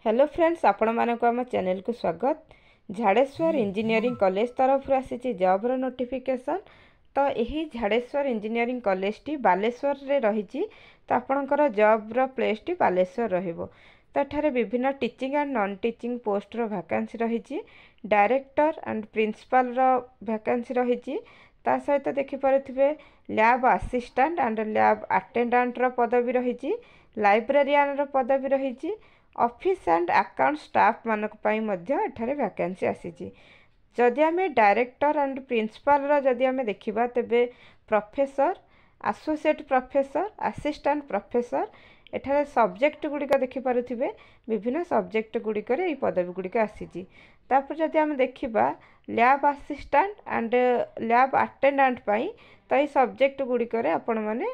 Hello friends, आपण मानक आम चैनल को स्वागत। झाड़ेश्वर इंजीनियरिंग कॉलेज तरफ आसी जॉबर नोटिफिकेशन। तो यही Jhareshwar engineering college T Baleshwar रे रही। तो आपणकर जॉबर प्लेस टी बालेश्वर रहिबो। तो एठारे विभिन्न teaching and non teaching post रो वैकेंसी रही। डायरेक्टर एंड प्रिंसिपल रो वैकेंसी रही। ता सहित देखि पारुथिबे lab assistant and lab attendant रो पदवी रही। लाइब्रेरियन रो पदवी रही। ऑफिस एंड अकाउंट स्टाफ मानक पई मध्य एठारे वैकेंसी आसीची। जदि आमे डायरेक्टर एंड प्रिंसिपल रो जदि आमे देखिबा तेबे professor, associate professor, assistant professor एठारे सब्जेक्ट गुड़िक देखि पारुथिबे विभिन्न सब्जेक्ट गुड़िक रे पदवी गुड़िक आसीची। तापर जदि आमे देखिबा lab assistant and lab attendant पई तो ये सब्जेक्ट गुड़िक रे आपण माने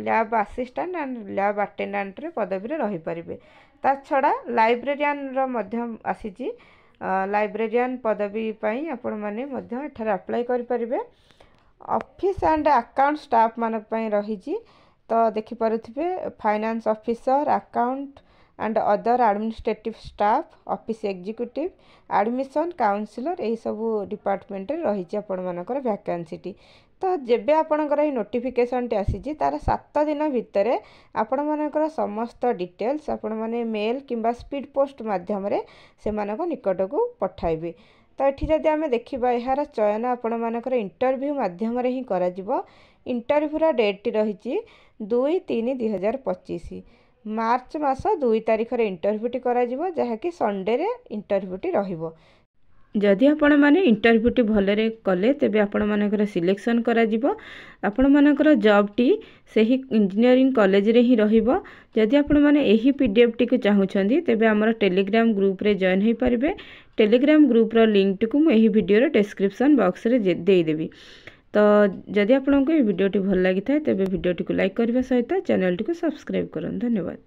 lab assistant and lab attendant रे पदवी रे रही परिबे। ता छड़ा लाइब्रेरियन रो मध्यम आसीची। लाइब्रेरियन पदवी पई आपण माने मध्य एठारे अप्लाई करि परिबे। ऑफिस एंड अकाउंट स्टाफ मानक पई रहिची। तो देखि पारुथिबे finance officer, account and other administrative staff, office executive, admission counsellor यही सब डिपार्टमेंट रे रहिची आपण मानकर वैकेंसी टी। तो जेबे आपणकर ये नोटिफिकेशन टी आसीची तार 7 दिन भितर आपण मानकर समस्त डिटेल्स आपण माने मेल किंबा स्पीड पोस्ट माध्यम रे से मानक निकट को पठाइबे। तो एठी जदि आमे देखिबा यार चयन आपण मानकर इंटरव्यू माध्यम रे ही करा जिवो। इंटरव्यू रा डेट रहिची 2-3-2025 मार्च मास 2 तारिख रे इंटरव्यू टी करा जिवो, जहा कि संडे रे इंटरव्यू टी रहिबो। जदि आपण माने इंटरव्यू टी भलरे कले तेबे आपण मानकर सिलेक्शन करा जिवो। आपण मानकर जॉब टी सेही इंजीनियरिंग कॉलेज रे ही रहिबो। जदि आपण माने एही पीडीएफ टी को चाहुछंदी तेबे हमर टेलीग्राम ग्रुप रे जॉइन होई परिबे। टेलीग्राम ग्रुप रो लिंक को मु एही वीडियो रे डिस्क्रिप्शन बॉक्स रे देई देबी। तो जदि आपको ये वीडियो टी भल लगी थाए तेबे वीडियो टी को लाइक करबा सहित चैनल टी को सब्सक्राइब करन। धन्यवाद।